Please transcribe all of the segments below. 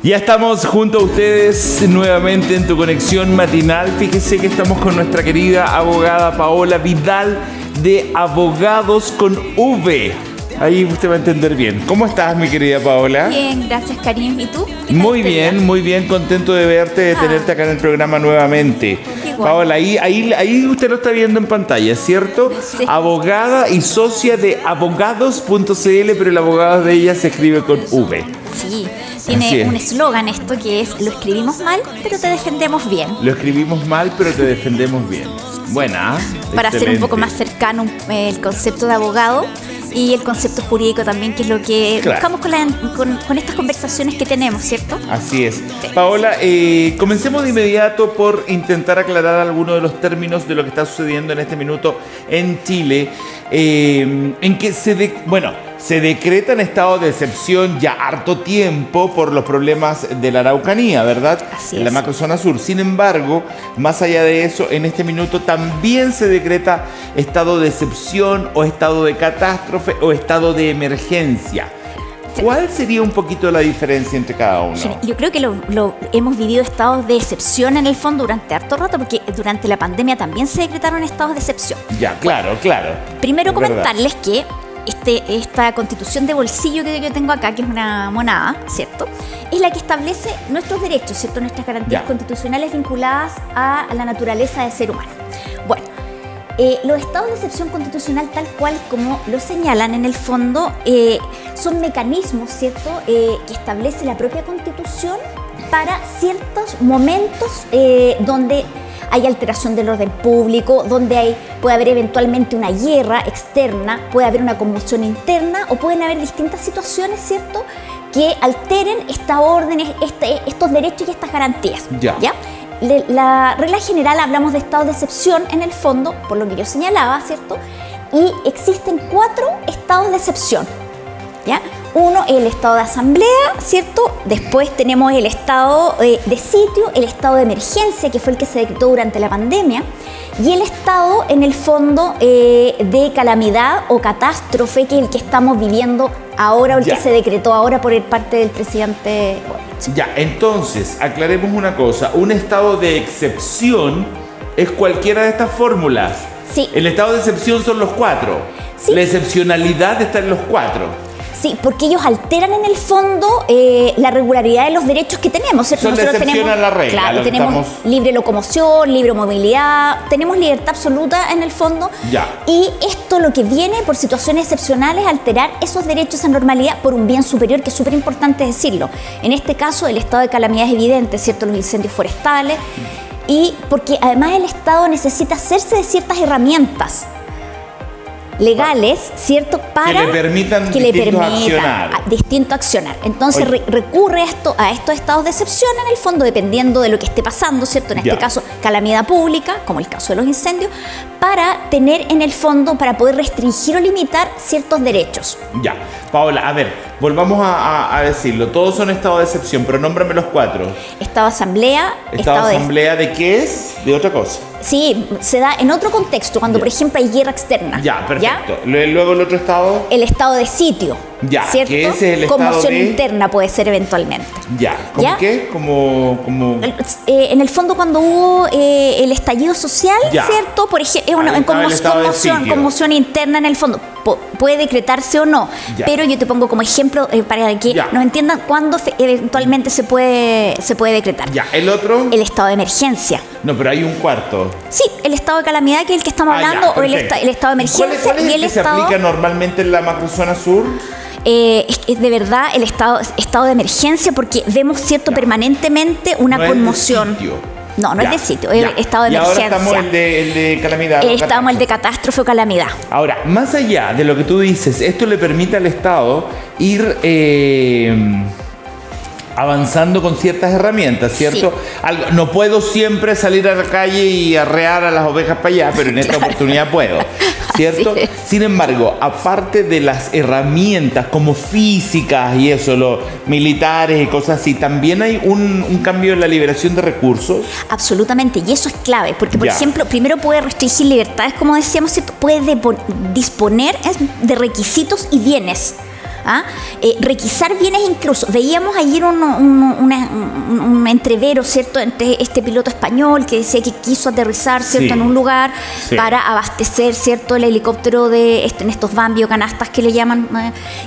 Ya estamos junto a ustedes nuevamente en tu conexión matinal. Fíjese que estamos con nuestra querida abogada Paola Vidal de Abogados con V. Ahí usted va a entender bien. ¿Cómo estás, mi querida Paola? Bien, gracias, Karim. ¿Y tú? Muy bien, contento de verte, de tenerte acá en el programa nuevamente. Paola, ahí usted lo está viendo en pantalla, ¿cierto? Sí. Abogada y socia de abogados.cl, pero el abogado de ella se escribe con V. Sí, tiene un eslogan esto que es: lo escribimos mal, pero te defendemos bien. Lo escribimos mal, pero te defendemos bien. Buena. Para Excelente. hacer un poco más cercano el concepto de abogado y el concepto jurídico también, que es lo que buscamos con estas conversaciones que tenemos, ¿cierto? Así es. Sí. Paola, comencemos de inmediato por intentar aclarar algunos de los términos de lo que está sucediendo en este minuto en Chile, en que se decreta en estado de excepción ya harto tiempo por los problemas de la Araucanía, ¿verdad? Así en la es. macrozona sur. Sin embargo, más allá de eso, en este minuto también se decreta estado de excepción o estado de catástrofe o estado de emergencia. ¿Cuál sería un poquito la diferencia entre cada uno? Yo creo que hemos vivido estados de excepción en el fondo durante harto rato, porque durante la pandemia también se decretaron estados de excepción. Ya, claro. Primero Es comentarles que esta constitución de bolsillo que yo tengo acá, que es una monada, ¿cierto?, es la que establece nuestros derechos, ¿cierto?, nuestras garantías constitucionales vinculadas a la naturaleza del ser humano. Bueno, los estados de excepción constitucional, tal cual como lo señalan en el fondo, son mecanismos, ¿cierto?, que establece la propia Constitución para ciertos momentos donde hay alteración del orden público, donde puede haber eventualmente una guerra externa, puede haber una conmoción interna o pueden haber distintas situaciones, ¿cierto?, que alteren esta orden, estos derechos y estas garantías. ¿Ya? La regla general, hablamos de estados de excepción en el fondo, por lo que yo señalaba, ¿cierto? Y existen 4 estados de excepción, ¿ya? Uno, el estado de asamblea, ¿cierto? Después tenemos el estado de sitio, el estado de emergencia, que fue el que se decretó durante la pandemia, y el estado, en el fondo, de calamidad o catástrofe, que es el que estamos viviendo ahora, o el que se decretó ahora por parte del presidente Boric. Ya, entonces, aclaremos una cosa. Un estado de excepción es cualquiera de estas fórmulas. Sí. El estado de excepción son los 4. Sí. La excepcionalidad está en los 4. Sí, porque ellos alteran en el fondo la regularidad de los derechos que tenemos, ¿cierto? Son de excepción a la regla. Claro, tenemos libre locomoción, libre movilidad, tenemos libertad absoluta en el fondo. Ya. Y esto lo que viene por situaciones excepcionales, alterar esos derechos en normalidad por un bien superior, que es súper importante decirlo. En este caso, el estado de calamidad es evidente, ¿cierto? Los incendios forestales. Y porque además el Estado necesita hacerse de ciertas herramientas legales, ¿cierto?, para que le permitan distinto accionar. Entonces recurre a estos estados de excepción, en el fondo, dependiendo de lo que esté pasando, ¿cierto? En este caso, calamidad pública, como el caso de los incendios, para tener en el fondo, para poder restringir o limitar ciertos derechos. Ya, Paola, a ver, volvamos a decirlo. Todos son estados de excepción, pero nómbrame los 4. Estado de asamblea. ¿Estado de asamblea de qué es? De otra cosa. Sí, se da en otro contexto, cuando por ejemplo hay guerra externa. Ya, perfecto. Luego el otro estado. El estado de sitio. Ya, ¿cierto? que ese es el estado conmoción de... interna puede ser eventualmente. Ya, ¿cómo qué? Como... En el fondo, cuando hubo el estallido social, ¿cierto? Por ejemplo, en conmoción interna, en el fondo, puede decretarse o no. Pero yo te pongo como ejemplo para que nos entiendan cuándo eventualmente se puede decretar. Ya, ¿el otro? El estado de emergencia. No, pero hay un cuarto. Sí, el estado de calamidad, que es el que estamos hablando, o el estado de emergencia. ¿Cuál es el que se aplica normalmente en la macrozona sur? Es de verdad el estado de emergencia, porque vemos, ¿cierto?, permanentemente una conmoción. No es de sitio, es el estado de emergencia. Ahora estamos el de calamidad. Estamos el de catástrofe o calamidad. Ahora, más allá de lo que tú dices, esto le permite al Estado ir avanzando con ciertas herramientas, ¿cierto? Sí. No puedo siempre salir a la calle y arrear a las ovejas para allá, pero en esta oportunidad puedo, ¿cierto? Sin embargo, aparte de las herramientas como físicas y eso, los militares y cosas así, también hay un cambio en la liberación de recursos. Absolutamente, y eso es clave, porque por ejemplo, primero puede restringir libertades, como decíamos, ¿cierto? Puede disponer de requisitos y bienes. requisar bienes incluso. Veíamos ayer un entrevero, ¿cierto?, entre este piloto español que decía que quiso aterrizar, ¿cierto?, en un lugar para abastecer, ¿cierto?, el helicóptero en estos Bambi o canastas que le llaman,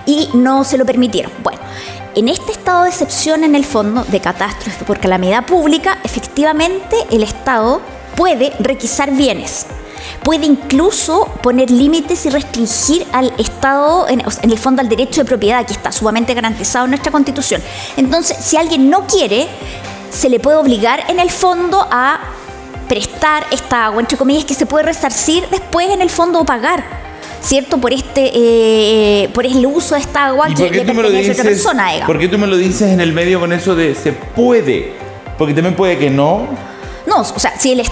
y no se lo permitieron. Bueno, en este estado de excepción, en el fondo, de catástrofe por calamidad pública, efectivamente el Estado puede requisar bienes. Puede incluso poner límites y restringir al Estado, en el fondo, al derecho de propiedad, que está sumamente garantizado en nuestra Constitución. Entonces, si alguien no quiere, se le puede obligar, en el fondo, a prestar esta agua, entre comillas, que se puede resarcir después, en el fondo, o pagar, ¿cierto?, por el uso de esta agua que le pertenece a otra persona, digamos. ¿Por qué tú me lo dices en el medio con eso de se puede? Porque también puede que no. No, o sea, si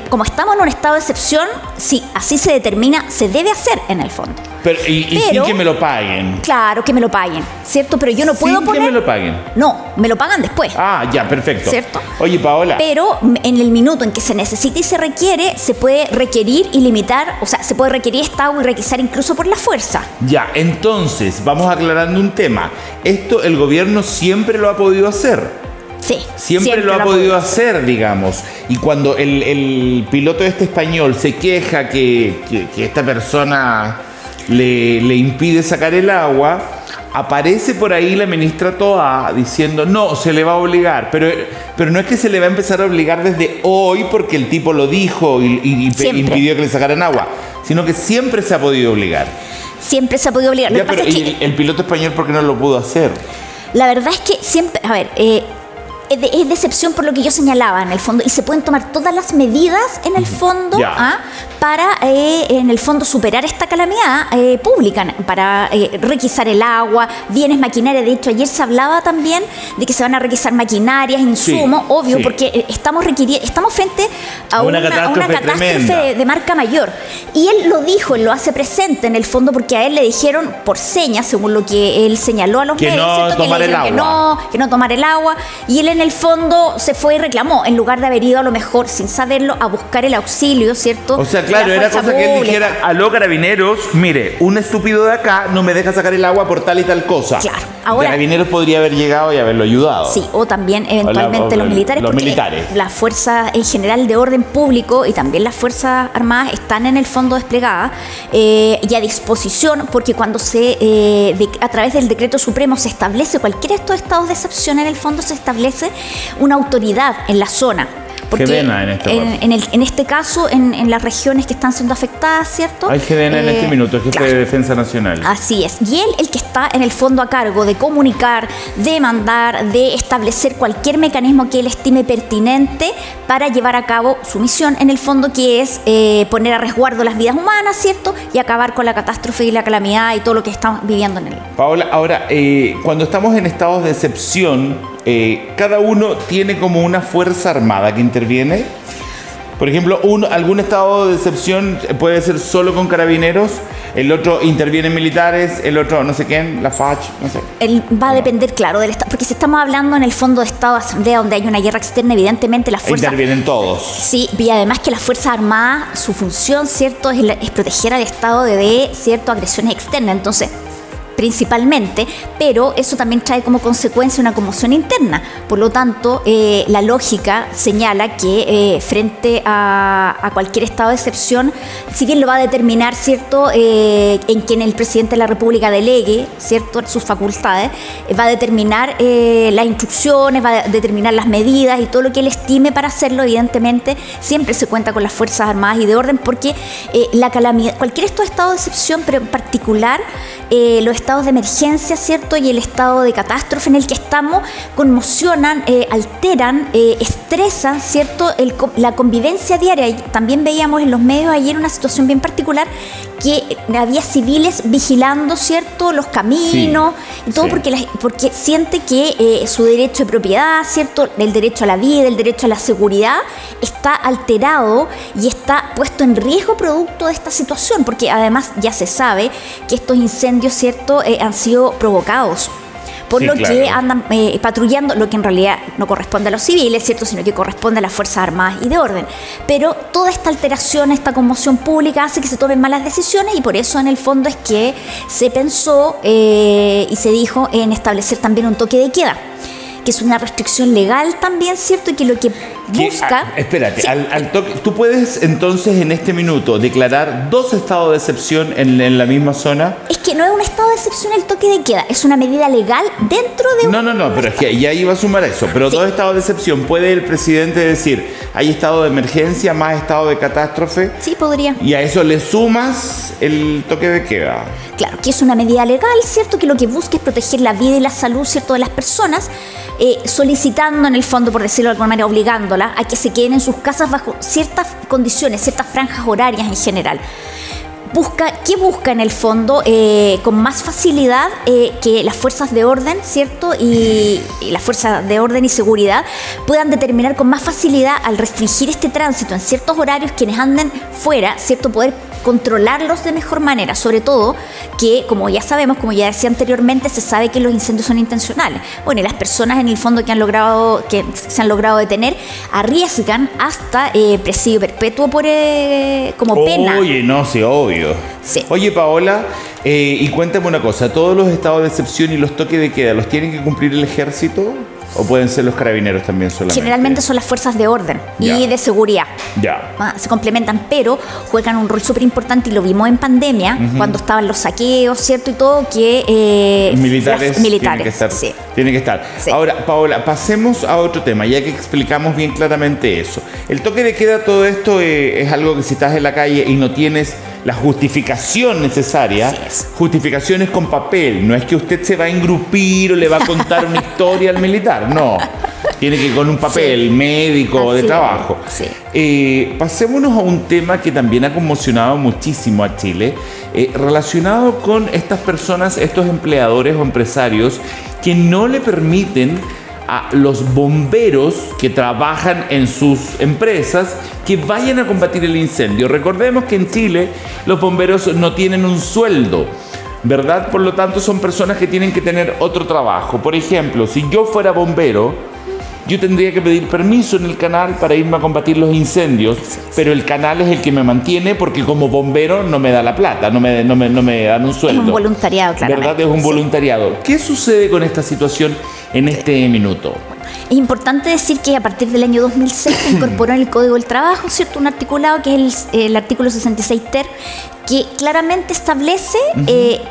como estamos en un estado de excepción, si así se determina, se debe hacer, en el fondo. Pero sin que me lo paguen. Claro, que me lo paguen, ¿cierto? Pero yo no puedo poner... ¿Sin que me lo paguen? No, me lo pagan después. Ah, ya, perfecto. ¿Cierto? Oye, Paola. Pero en el minuto en que se necesita y se requiere, se puede requerir y limitar, o sea, se puede requerir esta agua y requisar incluso por la fuerza. Ya, entonces, vamos aclarando un tema. Esto el gobierno siempre lo ha podido hacer. Sí, siempre lo ha podido hacer, digamos. Y cuando el piloto español se queja que esta persona le impide sacar el agua, aparece por ahí la ministra Toá diciendo, no, se le va a obligar. Pero no es que se le va a empezar a obligar desde hoy porque el tipo lo dijo y impidió que le sacaran agua, sino que siempre se ha podido obligar. Siempre se ha podido obligar. Ya, pero ¿y el piloto español por qué no lo pudo hacer? La verdad es que siempre, a ver, es de excepción por lo que yo señalaba, en el fondo, y se pueden tomar todas las medidas, en el fondo, para, en el fondo, superar esta calamidad pública, para requisar el agua, bienes, maquinaria. De hecho, ayer se hablaba también de que se van a requisar maquinarias, insumos, obvio, porque estamos frente a una catástrofe de marca mayor. Y él lo dijo, él lo hace presente, en el fondo, porque a él le dijeron por señas, según lo que él señaló a los medios, que no tomar el agua, y él en el fondo se fue y reclamó, en lugar de haber ido a lo mejor, sin saberlo, a buscar el auxilio, ¿cierto? O sea, claro, era cosa que él dijera, aló, Carabineros, mire, un estúpido de acá no me deja sacar el agua por tal y tal cosa. Claro. Ahora, Carabineros podría haber llegado y haberlo ayudado. Sí, o también eventualmente los militares. Los militares. Las fuerzas en general de orden público y también las fuerzas armadas están en el fondo desplegadas y a disposición, porque cuando a través del decreto supremo se establece cualquiera de estos estados de excepción, en el fondo se establece una autoridad en la zona. Porque en este caso, en las regiones que están siendo afectadas, ¿cierto? Hay GDNA en este minuto, el jefe de Defensa Nacional. Así es. Y él, el que está en el fondo a cargo de comunicar, de mandar, de establecer cualquier mecanismo que él estime pertinente para llevar a cabo su misión, en el fondo, que es poner a resguardo las vidas humanas, ¿cierto? Y acabar con la catástrofe y la calamidad y todo lo que estamos viviendo en él. Paola, ahora, cuando estamos en estados de excepción, cada uno tiene como una fuerza armada que interviene. Por ejemplo, algún estado de excepción puede ser solo con Carabineros, el otro intervienen militares, el otro no sé quién, la FACH, no sé. Va a depender, claro, del estado, porque si estamos hablando en el fondo de estado de asamblea donde hay una guerra externa, evidentemente las fuerzas... Intervienen todos. Sí, y además que las Fuerzas Armadas, su función, ¿cierto?, es proteger al Estado de ciertas agresiones externas. Entonces, principalmente, pero eso también trae como consecuencia una conmoción interna. Por lo tanto, la lógica señala que frente a cualquier estado de excepción, si bien lo va a determinar, ¿cierto?, en quien el presidente de la República delegue, ¿cierto?, sus facultades, va a determinar las instrucciones, va a determinar las medidas y todo lo que él estime para hacerlo. Evidentemente, siempre se cuenta con las Fuerzas Armadas y de orden, porque la calamidad, cualquier estado de excepción, pero en particular los estados de emergencia, ¿cierto?, y el estado de catástrofe en el que estamos, conmocionan, alteran, estresan, ¿cierto?, la convivencia diaria. Y también veíamos en los medios ayer una situación bien particular, que había civiles vigilando, ¿cierto?, los caminos, y todo porque siente que su derecho de propiedad, ¿cierto?, el derecho a la vida, el derecho a la seguridad, está alterado y está puesto en riesgo producto de esta situación, porque además ya se sabe que estos incendios, ¿cierto?, han sido provocados por Sí, lo claro. que andan patrullando, lo que en realidad no corresponde a los civiles, ¿cierto?, sino que corresponde a las Fuerzas Armadas y de orden. Pero toda esta alteración, esta conmoción pública hace que se tomen malas decisiones, y por eso en el fondo es que se pensó y se dijo en establecer también un toque de queda, que es una restricción legal también, ¿cierto? Y que lo que busca... Espérate, Sí. al toque, tú puedes entonces en este minuto declarar 2 estados de excepción en la misma zona. Es que no es un estado de excepción el toque de queda, es una medida legal dentro de un... No, pero es que ya iba a sumar eso. Pero Sí. 2 estados de excepción, ¿puede el presidente decir, hay estado de emergencia más estado de catástrofe? Sí, podría. Y a eso le sumas el toque de queda. Claro, que es una medida legal, ¿cierto? Que lo que busca es proteger la vida y la salud, ¿cierto?, de las personas, solicitando en el fondo, por decirlo de alguna manera, obligándola a que se queden en sus casas bajo ciertas condiciones, ciertas franjas horarias en general. ¿Qué busca en el fondo? Con más facilidad que las fuerzas de orden, ¿cierto? Y las fuerzas de orden y seguridad puedan determinar con más facilidad, al restringir este tránsito en ciertos horarios, quienes anden fuera, ¿cierto?, poder controlarlos de mejor manera, sobre todo que, como ya sabemos, como ya decía anteriormente, se sabe que los incendios son intencionales. Bueno, y las personas en el fondo que se han logrado detener arriesgan hasta presidio perpetuo como pena. Oye, no, sí, obvio. Sí. Oye, Paola, y cuéntame una cosa, ¿todos los estados de excepción y los toques de queda los tienen que cumplir el ejército? ¿O pueden ser los carabineros también solamente? Generalmente son las fuerzas de orden Ya. y de seguridad. Ya. Se complementan, pero juegan un rol súper importante, y lo vimos en pandemia, cuando estaban los saqueos, ¿cierto? Y todo, que... Militares, militares, tienen que estar. sí. Tienen que estar. Sí. Ahora, Paola, pasemos a otro tema, ya que explicamos bien claramente eso. El toque de queda, todo esto es algo que si estás en la calle y no tienes la justificación necesaria, Así es. justificaciones con papel, no es que usted se va a engrupir o le va a contar una historia al militar, no. Tiene que ir con un papel Sí. médico Así de es, trabajo. sí. Pasémonos a un tema que también ha conmocionado muchísimo a Chile, relacionado con estas personas, estos empleadores o empresarios que no le permiten a los bomberos que trabajan en sus empresas que vayan a combatir el incendio. Recordemos que en Chile los bomberos no tienen un sueldo, ¿verdad? Por lo tanto, son personas que tienen que tener otro trabajo. Por ejemplo, si yo fuera bombero, yo tendría que pedir permiso en el canal para irme a combatir los incendios, pero el canal es el que me mantiene, porque como bombero no me da la plata, no me dan un sueldo. Es un voluntariado, claramente. ¿Verdad? Es un Sí. voluntariado. ¿Qué sucede con esta situación en este minuto? Es importante decir que a partir del año 2006 se incorporó en el Código del Trabajo, ¿cierto?, un articulado que es el artículo 66 ter, que claramente establece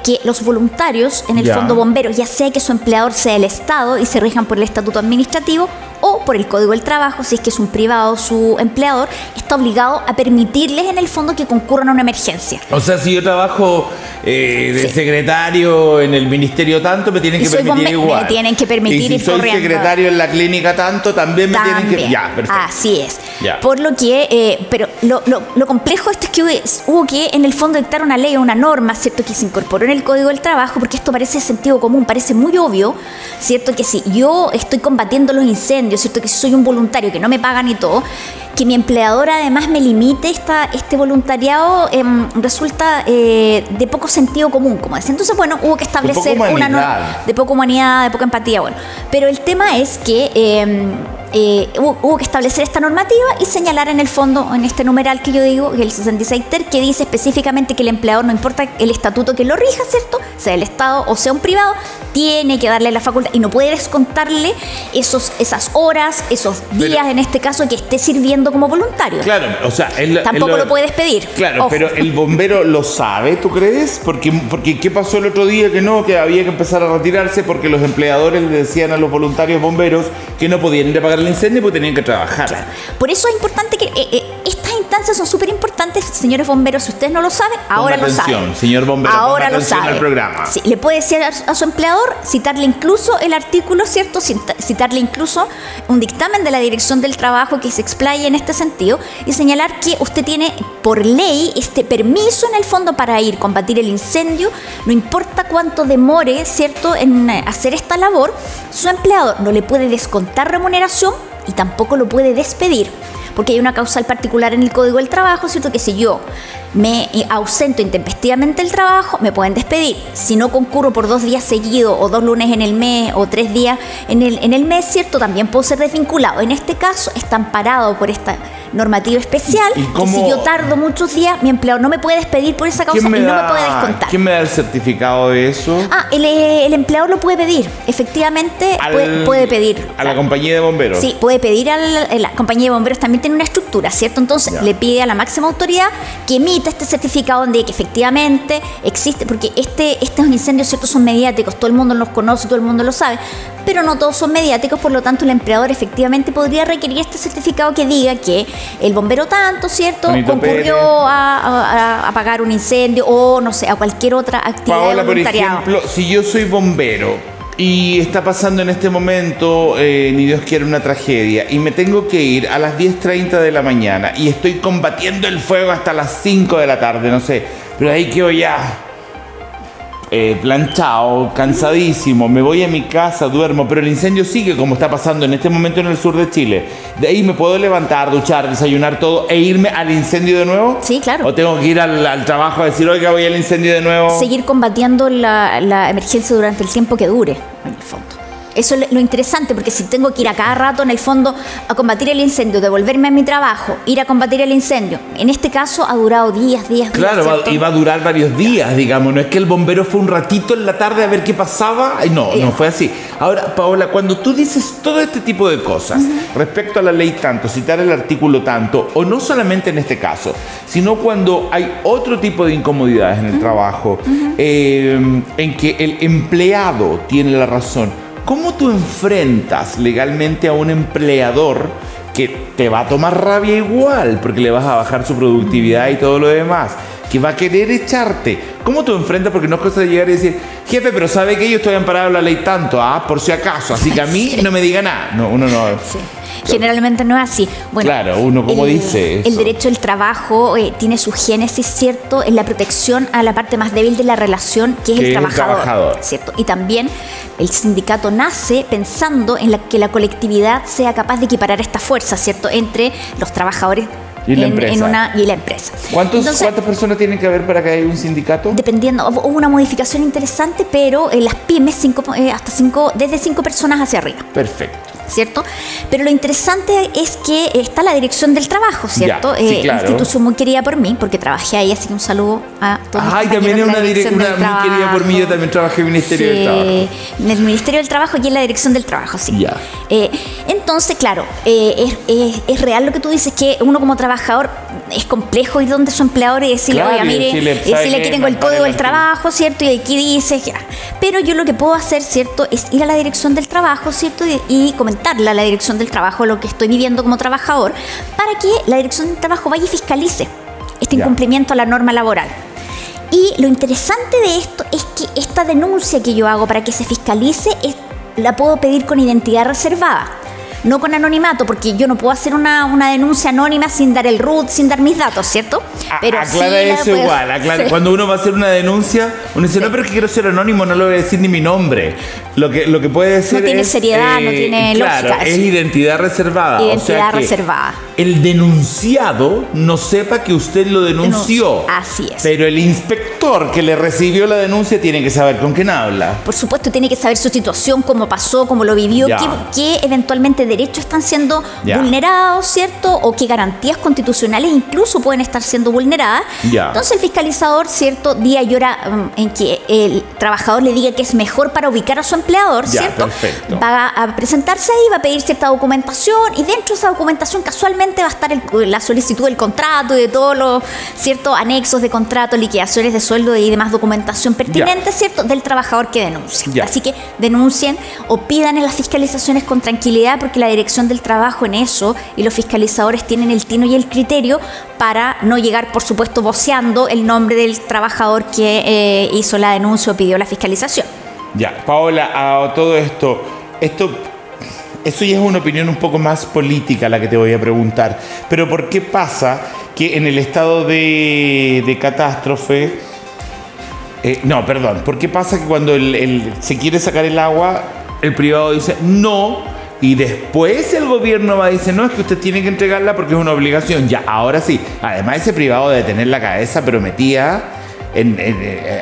que los voluntarios, en el Ya. fondo bomberos, ya sea que su empleador sea el Estado y se rijan por el estatuto administrativo, o por el Código del Trabajo, si es que es un privado su empleador, está obligado a permitirles en el fondo que concurran a una emergencia. O sea, si yo trabajo de Sí. secretario en el ministerio tanto, me tienen Y que soy permitir bombe- igual. me tienen que permitir y si ir soy corriendo. secretario en la clínica tanto, también me tienen que... También. Ya, perfecto. Así es. Ya. Por lo que, pero lo complejo de esto es que hubo que en el fondo dictar una ley o una norma, ¿cierto?, que se incorporó en el Código del Trabajo, porque esto parece de sentido común, parece muy obvio, ¿cierto?, que si yo estoy combatiendo los incendios, ¿cierto?, que si soy un voluntario que no me pagan y todo, que mi empleador además me limite este voluntariado, resulta de poco sentido común, como decía. Entonces, bueno, hubo que establecer poca una humanidad. norma de poca humanidad, de poca empatía, bueno. Pero el tema es que hubo que establecer esta normativa y señalar en el fondo, en este numeral que yo digo, el 66 ter, que dice específicamente que el empleador, no importa el estatuto que lo rija, ¿cierto?, sea el Estado o sea un privado, tiene que darle la facultad y no puede descontarle esas horas, esos días, en este caso, que esté sirviendo como voluntario. Claro, o sea... Tampoco lo puede despedir. Claro, Ojo. pero el bombero lo sabe, ¿tú crees? Porque ¿qué pasó el otro día? Que no, que había que empezar a retirarse porque los empleadores le decían a los voluntarios bomberos que no podían ir a apagar el incendio porque tenían que trabajar. Por eso es importante que estas instancias son súper importantes, señores bomberos. Si ustedes no lo saben, ahora Ponga lo saben. atención, señor bombero, ahora ponga lo atención sabe. al programa. Sí, le puede decir a su empleador, citarle incluso el artículo, ¿cierto? Citarle incluso un dictamen de la Dirección del Trabajo que se explaye en este sentido y señalar que usted tiene por ley este permiso en el fondo para ir a combatir el incendio, no importa cuánto demore, ¿cierto?, en hacer esta labor. Su empleador no le puede descontar remuneración y tampoco lo puede despedir. porque hay una causal particular en el Código del Trabajo, ¿cierto? Que si yo me ausento intempestivamente del trabajo, me pueden despedir. Si no concurro por 2 días seguidos, o 2 lunes en el mes, o 3 días en el mes, ¿cierto? También puedo ser desvinculado. En este caso, está amparado por esta normativa especial, que si yo tardo muchos días, mi empleador no me puede despedir por esa causa y no me puede descontar. ¿Quién me da el certificado de eso? El empleador lo puede pedir, efectivamente puede pedir. ¿A la compañía de bomberos? Sí, puede pedir a la compañía de bomberos, también tiene una estructura, ¿cierto? Entonces le pide a la máxima autoridad que emita este certificado donde que efectivamente existe, porque estos incendios, ¿cierto?, son mediáticos, todo el mundo los conoce, todo el mundo lo sabe, pero no todos son mediáticos, por lo tanto el empleador efectivamente podría requerir este certificado que diga que el bombero tanto, ¿cierto?, concurrió a apagar un incendio o, no sé, a cualquier otra actividad Paola, de voluntariado. por ejemplo, si yo soy bombero y está pasando en este momento, ni Dios quiere, una tragedia, y me tengo que ir a las 10:30 de la mañana y estoy combatiendo el fuego hasta las 5 de la tarde, no sé, pero ahí quedo ya planchado, cansadísimo, me voy a mi casa, duermo, pero el incendio sigue como está pasando en este momento en el sur de Chile. ¿De ahí me puedo levantar, duchar, desayunar todo e irme al incendio de nuevo? Sí, claro. ¿O tengo que ir al trabajo a decir, oiga, voy al incendio de nuevo? Seguir combatiendo la emergencia durante el tiempo que dure, en el fondo. Eso es lo interesante, porque si tengo que ir a cada rato, en el fondo, a combatir el incendio, devolverme a mi trabajo, ir a combatir el incendio, en este caso ha durado días. Claro, iba a durar varios días, digamos. No es que el bombero fue un ratito en la tarde a ver qué pasaba. No fue así. Ahora, Paola, cuando tú dices todo este tipo de cosas, respecto a la ley tanto, citar el artículo tanto, o no solamente en este caso, sino cuando hay otro tipo de incomodidades en el trabajo, en que el empleado tiene la razón, ¿cómo tú enfrentas legalmente a un empleador que te va a tomar rabia igual porque le vas a bajar su productividad y todo lo demás, que va a querer echarte? ¿Cómo tú enfrentas? Porque no es cosa de llegar y decir, jefe, pero ¿sabe que yo estoy amparado en la ley tanto? Por si acaso, así que a mí no me diga nada. No, uno no. Sí. Generalmente no es así. Bueno, claro, uno como dice eso. El derecho del trabajo tiene su génesis, ¿cierto?, en la protección a la parte más débil de la relación, que es el trabajador, ¿cierto? Y también el sindicato nace pensando en que la colectividad sea capaz de equiparar esta fuerza, ¿cierto?, entre los trabajadores y la empresa. ¿Cuántas personas tienen que haber para que haya un sindicato? Dependiendo, hubo una modificación interesante, pero en las pymes desde 5 personas hacia arriba. Perfecto. ¿Cierto? Pero lo interesante es que está la Dirección del Trabajo, ¿cierto? Sí, claro. Institución muy querida por mí, porque trabajé ahí, así que un saludo a todos. También es una dirección muy querida por mí. Yo también trabajé en el Ministerio del Trabajo. En el Ministerio del Trabajo y en la Dirección del Trabajo, sí. Ya. Entonces, claro, es real lo que tú dices, que uno como trabajador es complejo ir donde su empleador y decirle, oiga, mire, decirle aquí tengo el Código del Trabajo, ¿cierto? Y aquí dice, ya. Pero yo lo que puedo hacer, ¿cierto?, es ir a la Dirección del Trabajo, ¿cierto? Y comentarle a la Dirección del Trabajo lo que estoy viviendo como trabajador, para que la Dirección del Trabajo vaya y fiscalice este incumplimiento a la norma laboral. Y lo interesante de esto es que esta denuncia que yo hago para que se fiscalice, la puedo pedir con identidad reservada, no con anonimato, porque yo no puedo hacer una denuncia anónima sin dar el RUT, sin dar mis datos, ¿cierto? Pero aclara eso igual, aclara. Sí. Cuando uno va a hacer una denuncia, uno dice, no, pero es que quiero ser anónimo, no le voy a decir ni mi nombre. Lo que puede decir no tiene seriedad, no tiene lógica. Claro, es identidad reservada. Identidad reservada. El denunciado no sepa que usted lo denunció. Así es. Pero el inspector que le recibió la denuncia tiene que saber con quién habla. Por supuesto, tiene que saber su situación, cómo pasó, cómo lo vivió, qué eventualmente derechos están siendo vulnerados, ¿cierto? O qué garantías constitucionales incluso pueden estar siendo vulneradas. Entonces el fiscalizador, ¿cierto?, día y hora en que el trabajador le diga que es mejor para ubicar a su empleador, ¿cierto? Perfecto. Va a presentarse ahí, va a pedir cierta documentación, y dentro de esa documentación casualmente va a estar la solicitud del contrato y de todos los, ¿cierto?, anexos de contrato, liquidaciones de sueldo y demás documentación pertinente, ¿cierto?, del trabajador que denuncia. Así que denuncien o pidan en las fiscalizaciones con tranquilidad, porque la Dirección del Trabajo en eso y los fiscalizadores tienen el tino y el criterio para no llegar, por supuesto, voceando el nombre del trabajador que hizo la denuncia o pidió la fiscalización. Paola, a todo esto ya es una opinión un poco más política la que te voy a preguntar, pero ¿por qué pasa que en el estado de catástrofe, ¿por qué pasa que cuando se quiere sacar el agua, el privado dice no, y después el gobierno va a decir, no, es que usted tiene que entregarla porque es una obligación. Ya, ahora sí. Además, ese privado debe tener la cabeza pero metida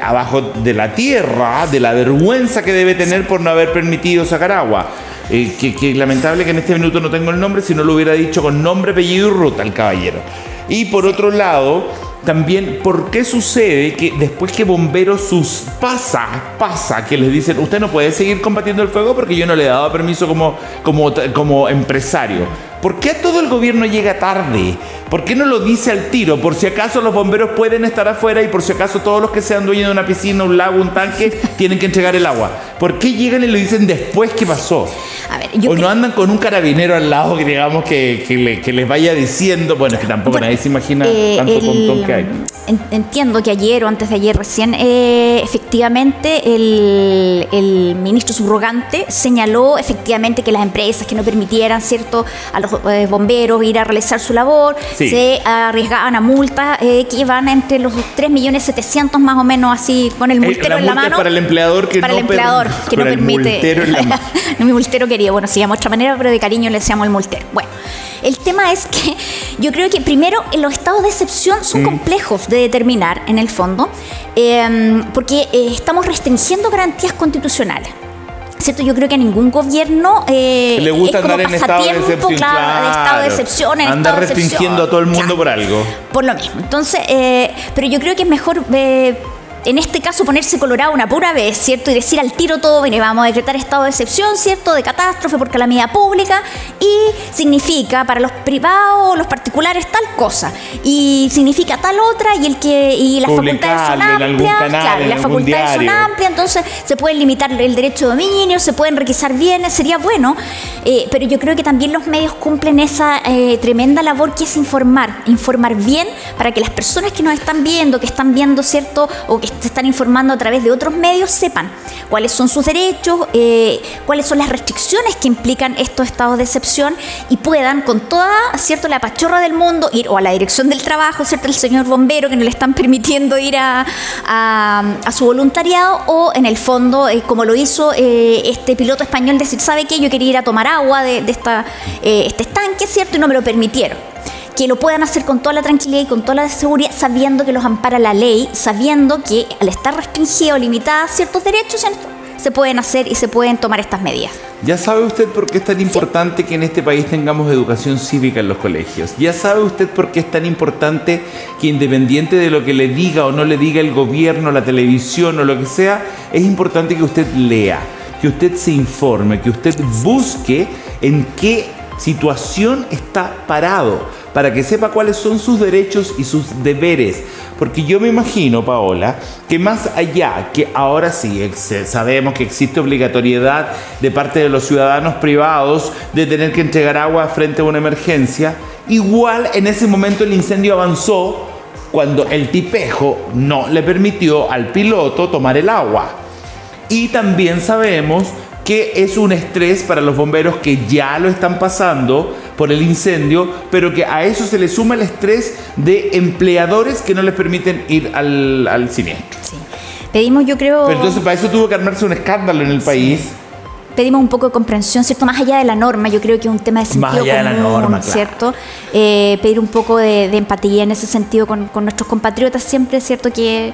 abajo de la tierra, de la vergüenza que debe tener por no haber permitido sacar agua. Que lamentable que en este minuto no tengo el nombre, si no lo hubiera dicho con nombre, apellido y ruta el caballero. Y por otro lado, también, ¿por qué sucede que después que bomberos pasa que les dicen, usted no puede seguir combatiendo el fuego porque yo no le he dado permiso como empresario? ¿Por qué todo el gobierno llega tarde? ¿Por qué no lo dice al tiro? Por si acaso los bomberos pueden estar afuera y por si acaso todos los que sean dueños de una piscina, un lago, un tanque, tienen que entregar el agua. ¿Por qué llegan y lo dicen después que pasó? A ver, o no andan con un carabinero al lado que digamos que les vaya diciendo, bueno, es que tampoco nadie se imagina tanto pontón que hay. Entiendo que ayer o antes de ayer recién, efectivamente el ministro subrogante señaló efectivamente que las empresas que no permitieran, ¿cierto?, a los bomberos ir a realizar su labor, sí, se arriesgaban a multas que iban entre los 3.700.000 más o menos, así con el multero en la mano. Para el empleador que no permite. El multero en la mano. No, mi multero querido, bueno, se llama de otra manera, pero de cariño le decíamos el multero. Bueno, el tema es que yo creo que primero los estados de excepción son complejos de determinar en el fondo, porque estamos restringiendo garantías constitucionales. ¿Cierto? Yo creo que a ningún gobierno le gusta andar en estado de excepción, claro, de estado de excepción, andar restringiendo a todo el mundo, claro, por algo. Por lo mismo. Entonces, pero yo creo que es mejor en este caso ponerse colorado una pura vez, ¿cierto? Y decir al tiro todo, mire, vamos a decretar estado de excepción, ¿cierto?, de catástrofe por calamidad pública, y significa para los privados, los particulares, tal cosa, y significa tal otra, y las facultades son amplias, claro, las facultades son amplias, entonces se pueden limitar el derecho de dominio, se pueden requisar bienes, sería bueno, pero yo creo que también los medios cumplen esa tremenda labor que es informar bien para que las personas que nos están viendo, ¿cierto?, o que se están informando a través de otros medios, sepan cuáles son sus derechos, cuáles son las restricciones que implican estos estados de excepción, y puedan con toda, ¿cierto?, la pachorra del mundo ir o a la dirección del trabajo, ¿cierto?, el señor bombero que no le están permitiendo ir a su voluntariado, o en el fondo, como lo hizo este piloto español, decir, ¿sabe qué? Yo quería ir a tomar agua de este estanque, ¿cierto?, y no me lo permitieron. Que lo puedan hacer con toda la tranquilidad y con toda la seguridad, sabiendo que los ampara la ley, sabiendo que al estar restringido o limitadas ciertos derechos, se pueden hacer y se pueden tomar estas medidas. Ya sabe usted por qué es tan importante que en este país tengamos educación cívica en los colegios. Ya sabe usted por qué es tan importante que, independiente de lo que le diga o no le diga el gobierno, la televisión o lo que sea, es importante que usted lea, que usted se informe, que usted busque en qué situación está parado, para que sepa cuáles son sus derechos y sus deberes. Porque yo me imagino, Paola, que más allá, que ahora sí sabemos que existe obligatoriedad de parte de los ciudadanos privados de tener que entregar agua frente a una emergencia, igual en ese momento el incendio avanzó cuando el tipejo no le permitió al piloto tomar el agua. Y también sabemos que es un estrés para los bomberos que ya lo están pasando por el incendio, pero que a eso se le suma el estrés de empleadores que no les permiten ir al siniestro. Sí. Pedimos, yo creo... Pero entonces para eso tuvo que armarse un escándalo en el país. Pedimos un poco de comprensión, ¿cierto? Más allá de la norma, yo creo que es un tema de sentido común, de la norma, ¿cierto? Claro. Pedir un poco de empatía en ese sentido con nuestros compatriotas siempre, ¿cierto? Que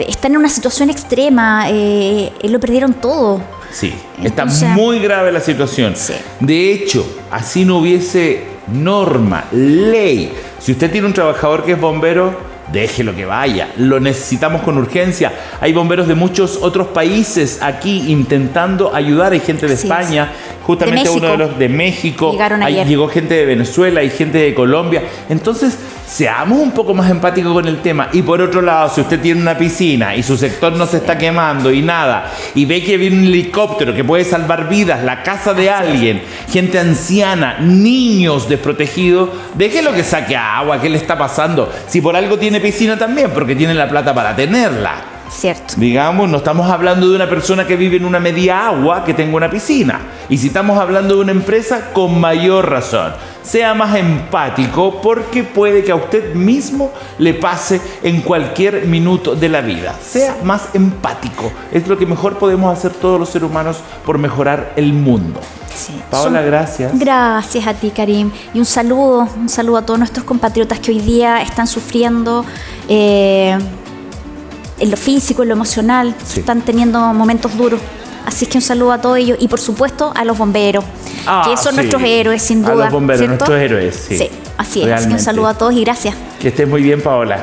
están en una situación extrema, lo perdieron todo. Sí, entonces, está muy grave la situación. Sí. De hecho, así no hubiese norma, ley. Si usted tiene un trabajador que es bombero, déjelo que vaya. Lo necesitamos con urgencia. Hay bomberos de muchos otros países aquí intentando ayudar. Hay gente de España, justamente uno de los de México. Llegó gente de Venezuela, hay gente de Colombia. Entonces, seamos un poco más empáticos con el tema. Y por otro lado, si usted tiene una piscina y su sector no se está quemando y nada, y ve que viene un helicóptero que puede salvar vidas, la casa de alguien, gente anciana, niños desprotegidos, déjelo que saque agua. ¿Qué le está pasando? Si por algo tiene piscina también, porque tiene la plata para tenerla. Cierto. Digamos, no estamos hablando de una persona que vive en una media agua que tenga una piscina. Y si estamos hablando de una empresa, con mayor razón. Sea más empático, porque puede que a usted mismo le pase en cualquier minuto de la vida. Sea más empático. Es lo que mejor podemos hacer todos los seres humanos por mejorar el mundo. Sí. Paola, gracias. Gracias a ti, Karim. Y un saludo a todos nuestros compatriotas que hoy día están sufriendo en lo físico, en lo emocional, están teniendo momentos duros. Así que un saludo a todos ellos y por supuesto a los bomberos, que son nuestros héroes, sin duda. A los bomberos, ¿cierto? nuestros héroes, sí. Sí, así es. Así que un saludo a todos y gracias. Que estés muy bien, Paola.